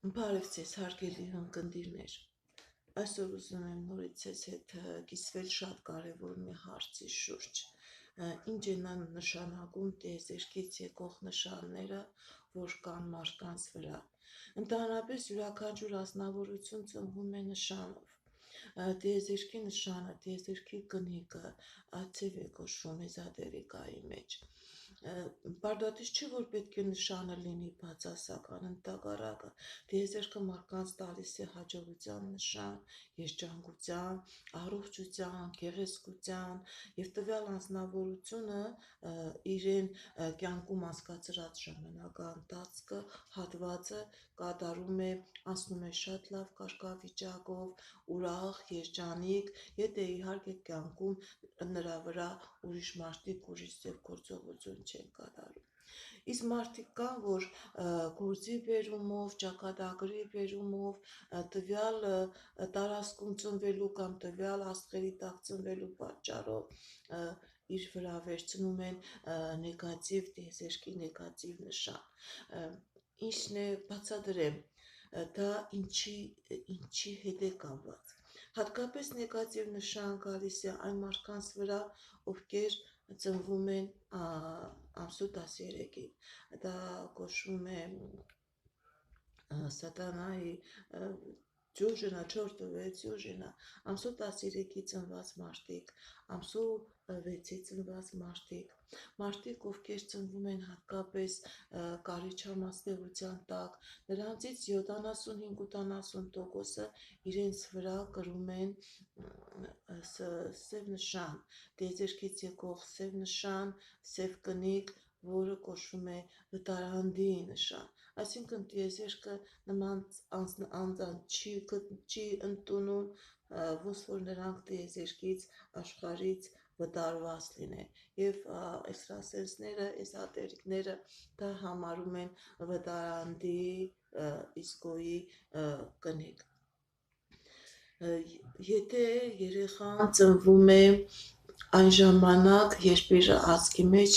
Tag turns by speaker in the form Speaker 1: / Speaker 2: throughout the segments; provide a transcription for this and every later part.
Speaker 1: Բարև ձեզ հարգելի ընկերներ, այսօր ուզում եմ նորից ձեզ հետ կիսվել շատ կարևոր մի հարցի շուրջ, ինչ են նշանակում տիեզերքից եկող նշանները, որ կան մարդկանց վրա։ Ընդհանրապես յուրաքանչյուր ազնվորություն ծնվում է նշանով։ Տիեզերքի նշանը, տիեզերքի կնիկը, ացև է կոչվում էզոտերիկայի մեջ։ Բարդատից չի, որ պետք է նշանը լինի բացասական, ընդհակառակը տիեզերքը մարդկանց տալիս է հաջողության նշան, երջանկության, առողջության, գեղեցկության եւ տվյալ անձնավորությունը իրեն կյանքում անցկացրած ժամանակահատվածը հատվածը կատարում է, անցնում է շատ լավ կարգավիճակով, ուրախ, երջանիկ, եթե իհարկե կյանքում նրա վրա ուրիշ մարդիկ ուրիշ ձև գործողություն չեն կատարում։ Իսկ մարդիկ կան, որ գործի բերումով, ճակատագրի բերումով, տվյալ տարածքում ծնվելու կամ տվյալ աստղերի տակ ծնվելու պատճառով իր վրա վերցնում են նեգատիվ տիեզերքի նեգատիվ նշան։ Ինչն է բացատրեմ, դա ինչի հետ է կապված։ Հատկապես նեգատիվ նշան գալիս է այն մարդկանց վրա, ովքեր ծնվում են ամսու 13-ին։ Դա կոչվում է սատանայի դյուժինա, չորտովե դյուժինա, ամսու 13-ի ծնված մարդիկ, ամսու 6-ի ծնված մարդիկ, ովքեր ծնվում են հատկապես կարիճամասնեղության տակ, նրանցից 75-80%-ը իրենց վրա կրում են սև նշան, տիեզերքից եկող սև նշան, սև կնիկ, որը կոչվում է վտարանդի նշան, այսինքն տիեզերքը նման անձանց չի ընդունում, ոնց որ նրանք տիեզերքից աշխարհից վտարված լինեն, եւ էքստրասենսները, էզոտերիկները դա համարում են վտարանդի իսկոյի կնիկ։ Եթե երեխան ծնվում է այն ժամանակ, երբ իր ազգի մեջ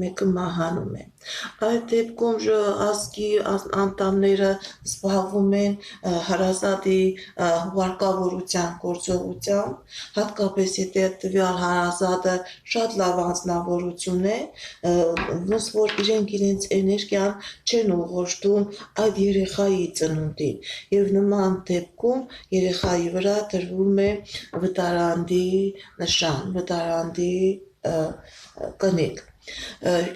Speaker 1: մեկը մահանում է, այդ դեպքում ազգի անդամները զբաղվում են հարազատի հուղարկավորության գործողությամբ, հատկապես եթե տվյալ հարազատը շատ լավ անձնավորություն է, ոնց որ իրենց էներգիան չեն ուղղորդում այդ երեխայի ծնունդին, եւ նման դեպքում երեխայի վրա դրվում է վտարանդի նշան, վտարանդի կնիկ։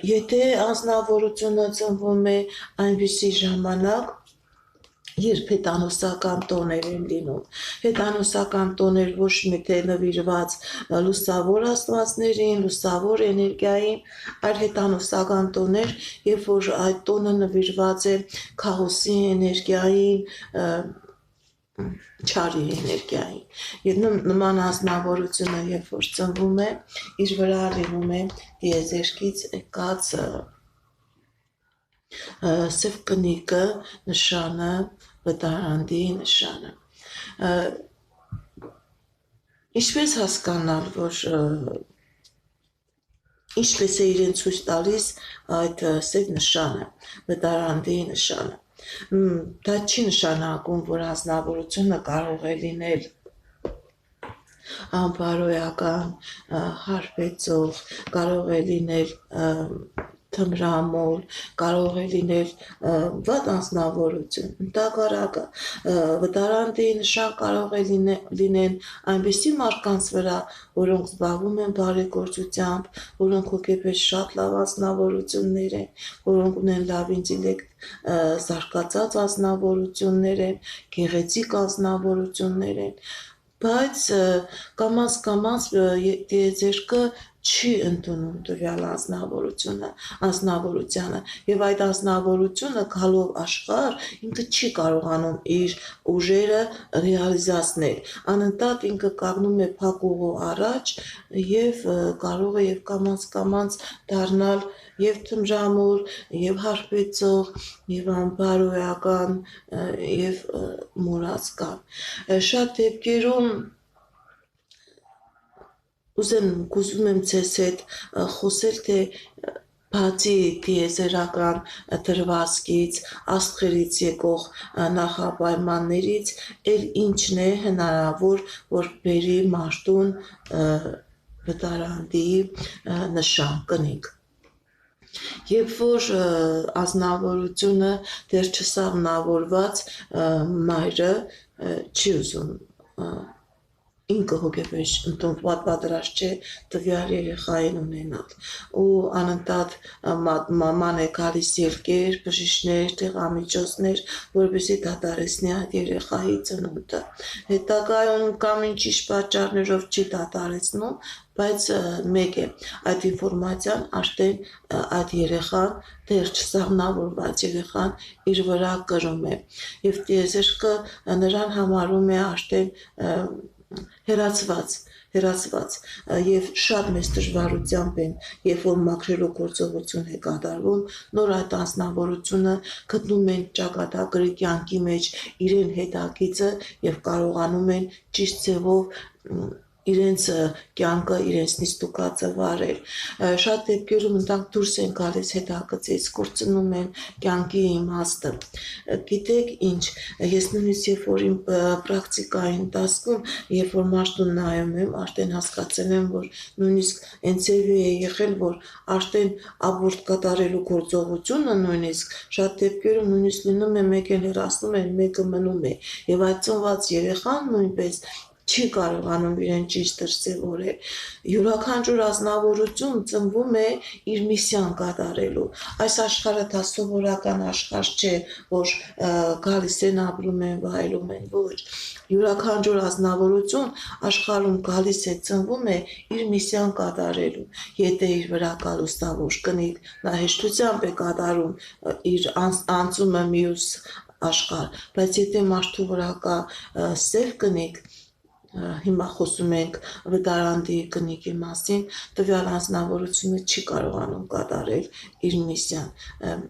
Speaker 1: Եթե անձնավորությունը ծնվում է այնպիսի ժամանակ, երբ հետանոսական տոներ են լինում, հետանոսական տոներ ոչ թե նվիրված լուսավոր աստվածներին, լուսավոր էներգիային, այլ հետանոսական տոներ, երբ որ այդ տոնը նվիրված է քաոսի էներգիային, չարի էներգիային, եւ նման անձնավորությունը երբ որ ծնվում է, իր վրա լինում է տիեզերքից եկած սև կնիկը նշանը, վտարանդի նշանը։ Ինչպես հասկանալ, որ ինչպես է իրեն ցույց տալիս այդ սև նշանը, վտարանդի նշանը։ Դա չի նշանակում, որ անձնավորությունը կարող է լինել անբարոյական, հարբեցող, կարող է լինել թմրամոլ, կարող է լինել վատ անձնավորություն, ընդհակառակը վտարանդի նշան կարող է լինեն այնպիսի մարդկանց վրա, որոնք զբաղվում են բարեգործությամբ, որոնք հոգեպես շատ լավ անձնավորություններ են, որոնք ունեն լավ ինտելեկտ զարգացած անձնավորություններ են, գեղեցիկ անձնավորություններ են, բայց կամաց տիեզերքը չի ընդունում տվյալ անձնավորությանը, եւ այդ անձնավորությունը գալով աշխարհ ինքը չի կարողանում իր ուժերը ռեալիզացնել, անընդհատ ինքը կանգնում է փակուղու առաջ եւ կարող է եւ կամաց դառնալ եւ թմրամոլ, եւ հարբեցող, եւ անբարոյական, եւ մուրացկան։ Շատ դեպքերում ուզում եմ ձեզ հետ խոսել, թե բացի տիեզերական դրվածքից, աստղերից եկող նախապայմաններից, էլ ինչն է հնարավոր, որ բերի մարդուն վտարանդի նշան կնիկ։ Երբ որ ազնվորությունը դեռ չսաղմնավորված մայրը չի ուզում ինքը հոգեբեժ ընդունված պատրաստ չէ տվյալ երեխային ունենալ ու անընդհատ մաման է գալիս ելքեր, բժիշկներ, տեղամիջոցներ, որպեսզի դադարեցնի այդ երեխայի ծնունդը։ Հետագայում կամ ինչ պատճառներով չի դադարեցնում, բայց մեկ է, այդ ինֆորմացիան արդեն այդ երեխան, դեռ չսաղմնավորված երեխան իր վրա կրում է եւ տիեզերքը նրան համարում է արդեն հերացված եւ շատ մեծ դժվարությամբ են, երբ որ մաքրելու գործողություն է կատարվում, նոր այդ անձնավորությունը գտնում են ճակատագրի կյանքի մեջ իրեն հետագիծը եւ կարողանում են ճիշտ ձևով իրենց կյանքը իրենց նիստուկածը վարել։ Շատ դեպքերում ընդհանուր դուրս են գալիս հետագծից, կորցնում են կյանքի իմաստը։ Գիտեք ինչ, ես նույնիսկ երբ որ իմ պրակտիկայի ընթացքում, երբ որ մարդուն նայում եմ, արդեն հասկացել եմ, որ նույնիսկ այնց է եղել, որ արդեն աբորտ կատարելու գործողությունը նույնիսկ շատ դեպքերում նույնիսկ լինում է մեկը հեռացնում են, մեկը մնում է, եւ այդ ծնված երեխան նույնպես չի կարողանում իրեն ճիշտ դրսևորել։ Յուրաքանչյուր ազնվորություն ծնվում է իր միսիան կատարելու։ Այս աշխարհը դա սովորական աշխարհ չէ, որ գալիս են ապրում են, վայելում են, ոչ։ Յուրաքանչյուր ազնվորություն աշխարհում գալիս է, ծնվում է իր միսիան կատարելու։ Եթե իր վրա կա լուստավոր կնիկ, նա հեշտությամբ է կատարում իր անցումը մյուս աշխարհ, բայց եթե մարդու վրա կա սև կնիկ, հիմա խոսում ենք վտարանդի կնիկի մասին, տվյալ անձնավորությունը չի կարողանում կատարել իր միսիան,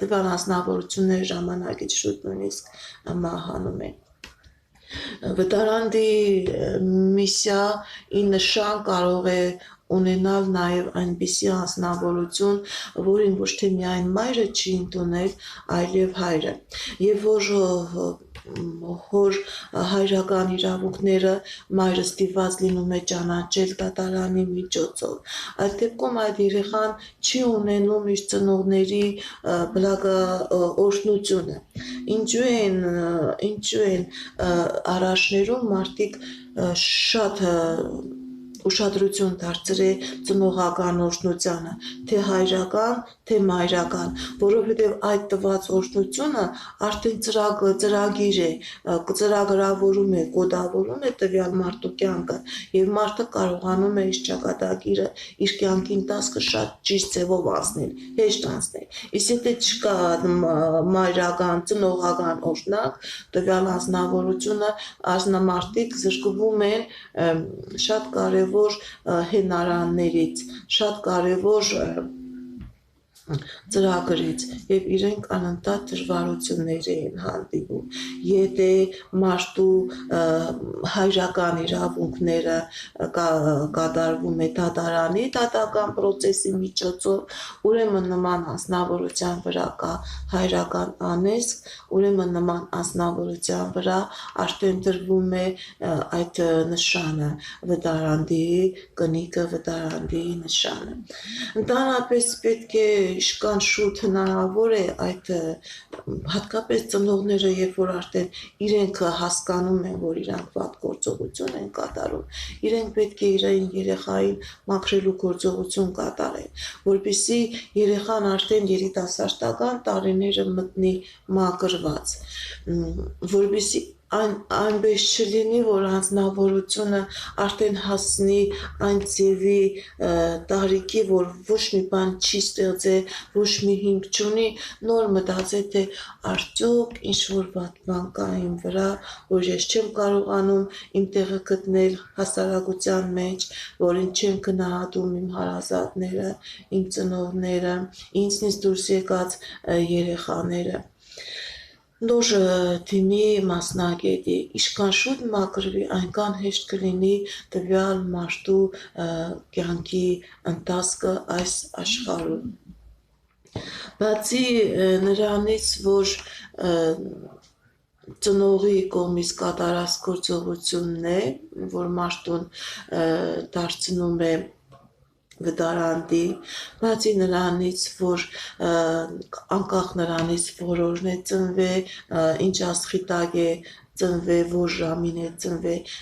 Speaker 1: տվյալ անձնավորությունները ժամանակից շուտ նույնիսկ մահանում են։ Վտարանդի միսիայի նշան կարող է ունենալ նաև այնպիսի անձնավորություն, որին ոչ թե միայն մայրը չի ընդունել, այլև հայրը, եւ որ հոր հայրական իրավունքները մայրը ստիպված լինում է ճանաչել դատարանի միջոցով։ Այդ դեպքում այդ երեխան չի ունենում իր ծնողների բլագաօրհնությունը։ Ինչու են առաջներում մարդիկ շատ ուշադրություն դարձրել ծնողական օրհնությանը, թե հայրական, թե մայրական, որովհետև այդ տված օրհնությունը արդեն ծրագիր է, ծրագրավորում է, կոդավորում է տվյալ մարդու կյանքը եւ մարդը կարողանում է իր ճակատագիրը, իր կյանքի ընթացքը շատ ճիշտ ձևով անցնել, հեշտ անցնել։ Իսկ եթե չկա մայրական, ծնողական օրհնակ, տվյալ անձնավորությունը ազնամարտիկ զրկվում են շատ կարևոր հենարաններից, շատ կարևոր ծրագրից եւ իրենք անընդհատ դժվարություններ են հանդիպում։ Եթե մարդու հայրական իրավունքները կատարվում է դատարանի դատական process-ի միջոցով, ուրեմն նման անձնավորության վրա կա հայրական անեծք, ուրեմն նման անձնավորության վրա արդեն դրվում է այդ նշանը, վտարանդի կնիկը, վտարանդի նշանը։ Ընդհանրապես պետք է իշքան շուտ հնարավոր է այդ հատկապես ծնողները, երբ որ արդեն իրենք հասկանում են, որ իրանք վատ գործողություն են կատարում, իրենք պետք է իրեն երեխային մաքրելու գործողություն կատարեն, որպեսզի երեխան արդեն երիտասարդական տարիները մտնի մաքրված, որպեսզի այնպես չլինի, որ անձնավորությունը արդեն հասնի այն ձևի տարիքի, որ ոչ մի բան չի ստեղծել, ոչ մի հիմք չունի, նոր մտածել, թե արդյոք ինչ-որ վատ բան կա իմ վրա, որ ես չեմ կարողանում իմ տեղը գտնել հասարակության մեջ, որին չեն գնահատում իմ հարազատները, իմ ծնողները, ինձնից դուրս եկած երեխաները։ Նոր թիմի մասնագետի իշքան շուտ մակրվի, այնքան հեշտ կլինի տվյալ մարդու կյանքի ընթացքը այս աշխարհում։ Բացի նրանից, որ ծնողի կողմից կատարած գործողությունն է, որ մարդուն դարձնում է վտարանդի, բացի նրանից, որ անկախ նրանից որորն է ծնվել, ինչ աստղիտակ է ծնվել, որ ժամին է ծնվել,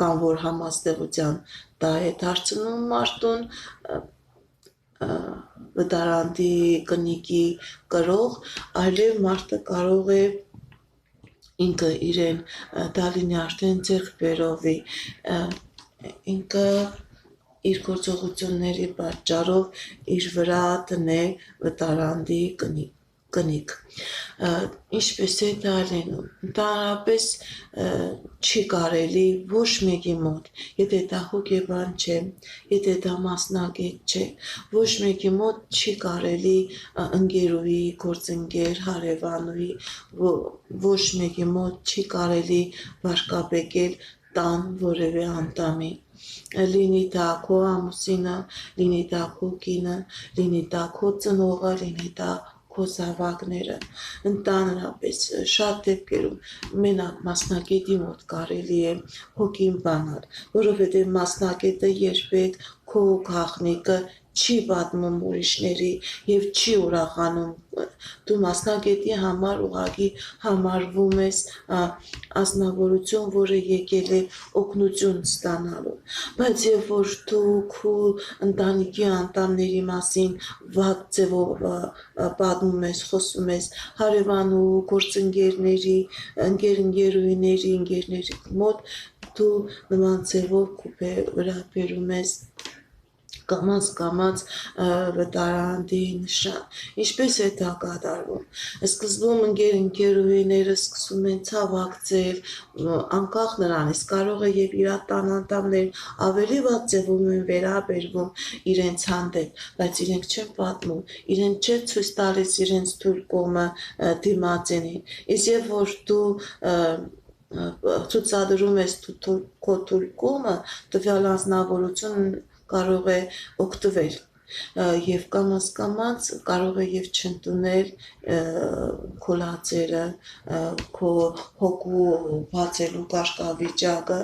Speaker 1: կամ որ համաստեղության դա է դարձնում մարդուն վտարանդի կնիկի կրող, այլև մարդը կարող է ինքը իրեն դա լինի արդեն ձեռք բերովի, ինքը իր գործողությունների պատճառով իր վրա դնել վտարանդի կնիկ։ Ինչպես է դա լինում, ընդհանրապես չի կարելի ոչ մեկի մոտ, եթե դա հոգեբան չէ, եթե դա մասնագետ չէ, ոչ մեկի մոտ չի կարելի ընկերուի, գործընկեր, հարևանուի, ոչ մեկի մոտ չի կարելի վարկաբեկել տան որևէ անդամի, լինի դա քո ամուսինը, լինի դա քո կինը, լինի դա քո ծնողը, լինի դա քո զավակները, ընդհանրապես շատ դեպքերում մենակ մասնագետի մոտ կարելի է հոգին բանալ, որովհետև մասնագետը երբեք քո գաղտնիքը չի պատմում ուրիշների և չի ուրախանում, դու մասնագետի համար ուղղակի համարվում ես անձնավորություն, որը եկել է օգնություն ստանալու, բայց երբ որ դու քո ընտանիքի անդամների մասին վատ ձևով պատմում ես, խոսում ես հարևանու, գործընկերների, ընկերուհիների մոտ, դու նման ձևով քո վրա բերում ես կամաց վտարանդի նշան։ Ինչպես է դա կատարվում։ Սկզբում ընկերուհիները սկսում են ցավակցել, անկախ նրանից կարող է եւ իր տան անդամներն ավելի վատ ձևով են վերաբերվում իրենց հանդեպ, բայց իրենք չեն պատմում, իրենք չեն ցույց տալիս իրենց թույլ կողմը դիմացենին։ Իսկ երբ որ դու ցուցադրում ես քո թույլ կողմը, տվյալ անձնավորություն կարող է օգտվել եւ կամաց կարող է եւ չընդունել քո լացերը, քո հոգու բացելու կարգավիճակը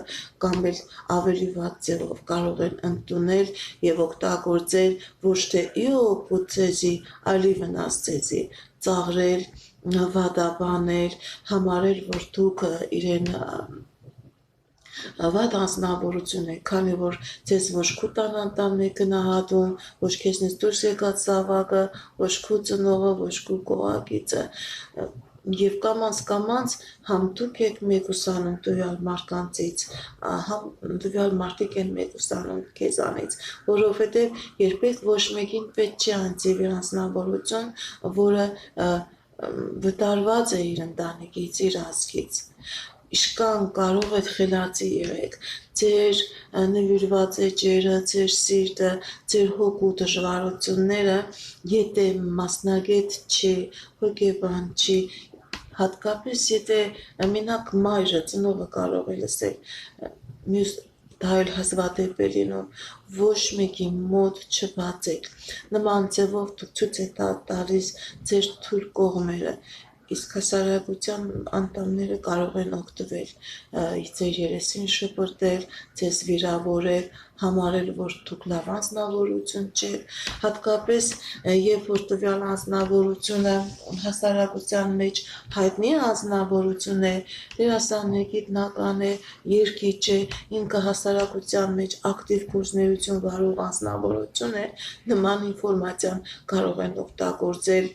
Speaker 1: կամ էլ ավելի վատ ձևով կարող են ընդունել եւ օգտագործել ոչ թե իօգուտ ձեզի, այլի վնաս ձեզի, ծաղրել, վատաբանել, համարել, որ դուք իրեն վատ անձնավորություն է, քանի որ ձեզ ոչ քո տան անդամն է գնահատում, ոչ քեզնից դուրս եկած զավակը, ոչ քո ծնողը, ոչ քո կողակիցը, եւ կամաց համ դուք եք մեկուսանում տվյալ մարդկանցից, համ տվյալ մարդիկ են մեկուսանում քեզանից, որովհետեւ երբեք ոչ մեկին պետք չի անձիվի անձնավորություն, որը վտարված է իր ընտանիքից, իր ազգից, իշքան կարող եք խելացի եղեք, ձեր նվիրված էջերը, ձեր սիրտը, ձեր հոգու դժվարությունները, եթե մասնագետ չի, հոգեբան չի, հատկապես եթե մենակ մայրը, ծնողը կարող է լսել, մյուս դա էլ հազվադեպ է լինում, ոչ մեկի մոտ չբացեք, նման ձևով դուք ցույց եք տալիս ձեր թույլ կողմերը, իսկ հասարակության անդամները կարող են օգտվել, ձեր երեսին շպրտել, ձեզ վիրավորել, համարել, որ դուք լավ անձնավորություն չեք, հատկապես երբ որ տվյալ անձնավորությունը հասարակության մեջ հայտնի անձնավորություն է, դերասան է, գիտնական է, երգիչ է, ինքը հասարակության մեջ ակտիվ գործունեություն վարող անձնավորություն է, նման ինֆորմացիան կարող են օգտագործել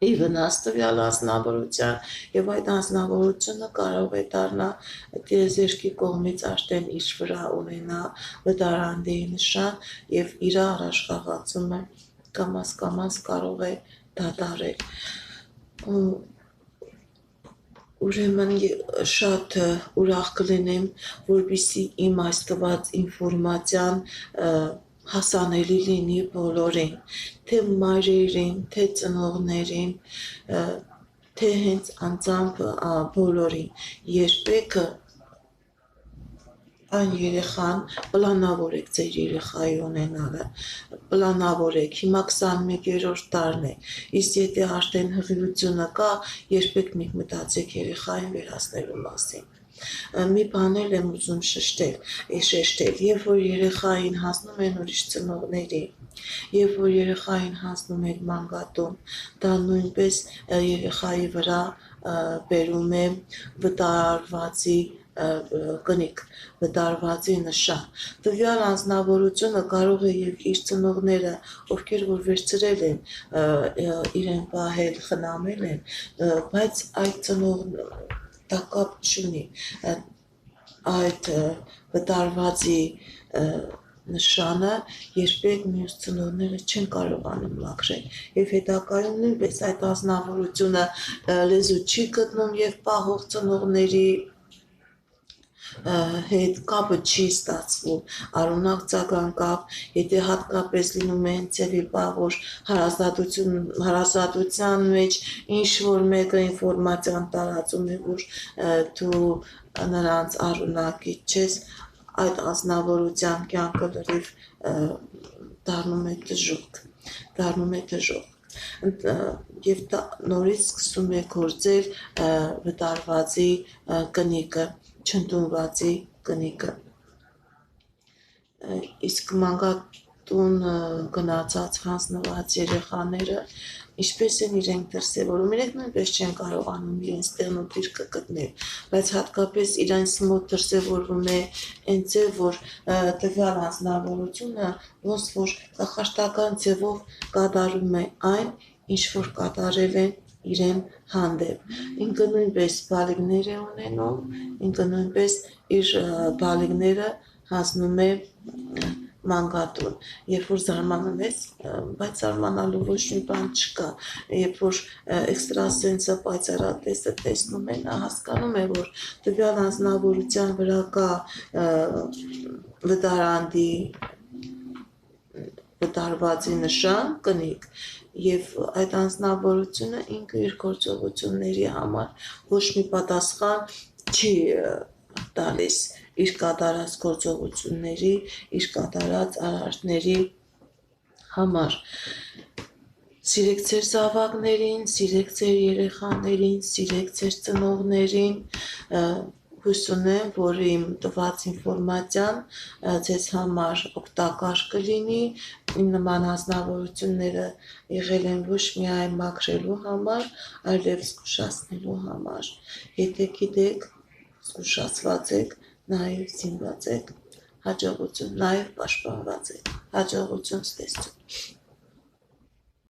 Speaker 1: ի վնաս տվյալ անձնավորության եւ այդ անձնավորությունը կարող է դառնալ տիեզերքի կողմից արդեն իր վրա ունենա վտարանդի նշան եւ իր առաջխաղացումը կամաց կարող է դադարել։ Ուրեմն շատ ուրախ կլինեմ, որպեսզի իմ այս տված ինֆորմացիան հասանելի լինի բոլորին, թե մայրերին, թե ծնողներին, թե հենց անձամբ բոլորին երբեք այն երեխան պլանավորեք ձեր երեխայի ունենալը, պլանավորեք, հիմա 21-րդ տարն է, իսկ եթե արդեն հղիությունը կա, երբեք մի մտածեք երեխային վերացնելու մասին։ Մի բան եմ ուզում շեշտել, երբ որ երեխային հասնում են ուրիշ ծնողների, երբ որ երեխային հասնում են մանկատուն, դա նույնպես երեխայի վրա բերում է վտարվածի կնիկ, վտարվածի նշան։ Տվյալ անձնավորությունը կարող է եւ իր ծնողները, ովքեր որ վերցրել են, իրեն պահել, խնամել են, բայց այդ ծնողը դա կապ չունի այդ վտարվածի նշանը երբեք մյուս ծնողները չեն կարողանում մաքրել եւ հետագայում նույնպես այդ ազնվորությունը լեզու չի գտնում եւ պահող ծնողների հետ կապը չի ստացվում, արունակ ծագան կապ, եթե հատկապես լինում է ծևի պաղոր հարազատության մեջ ինչ-որ մեկը ինվորմացիան տարածում է, որ դու նրանց արունակից չես, այդ ազնվորության կյանքը լրիվ դառնում է դժոխք, և նորից սկսում է գործել վտարվածի կնիկը, չընդունվածի կնիկը, իսկ մանկատուն գնացած հանձնված երեխաները ինչպես են իրենք դրսևորում, իրենք նույնպես չեն կարողանում իրենց տեղն ու դիրքը գտնել, բայց հատկապես իրենց մոտ դրսևորվում է այն ձև, որ տվյալ անձնավորությունը ոնց որ կախարդական ձևով կատարում է այն, ինչ որ կատարել են իրեն հանդեպ, ինքը նույնպես բալիկներ է ունենում, ինքը նույնպես իր բալիկները հանձնում է մանկատուն, երբ որ զարմանում ես, բայց զարմանալու ոչ մի բան չկա, երբ որ էքստրասենսը պայծառատեսը տեսնում է, նա հասկանում է, որ տվյալ անձնավորության վրա կա վտարանդի վտարվածի նշան, կնիկ, և այդ անձնավորությունը ինքը իր գործողությունների համար ոչ մի պատասխան չի տալիս իր կատարած գործողությունների, իր կատարած արարքների համար։ Սիրեք ձեր զավակներին, սիրեք ձեր երեխաներին, սիրեք ձեր ծնողներին, հույս ունեմ, որ իմ տված ինֆորմացիան ձեզ համար օգտակար կլինի, իմ նման անձնավորությունները եղել են ոչ միայն մաքրելու համար, այլև զգուշացնելու համար, եթե գիտեք, զգուշացված եք, նաև զինված եք, հաջողություն, նաև պաշտպանված եք, հաջողություն ստեսություն։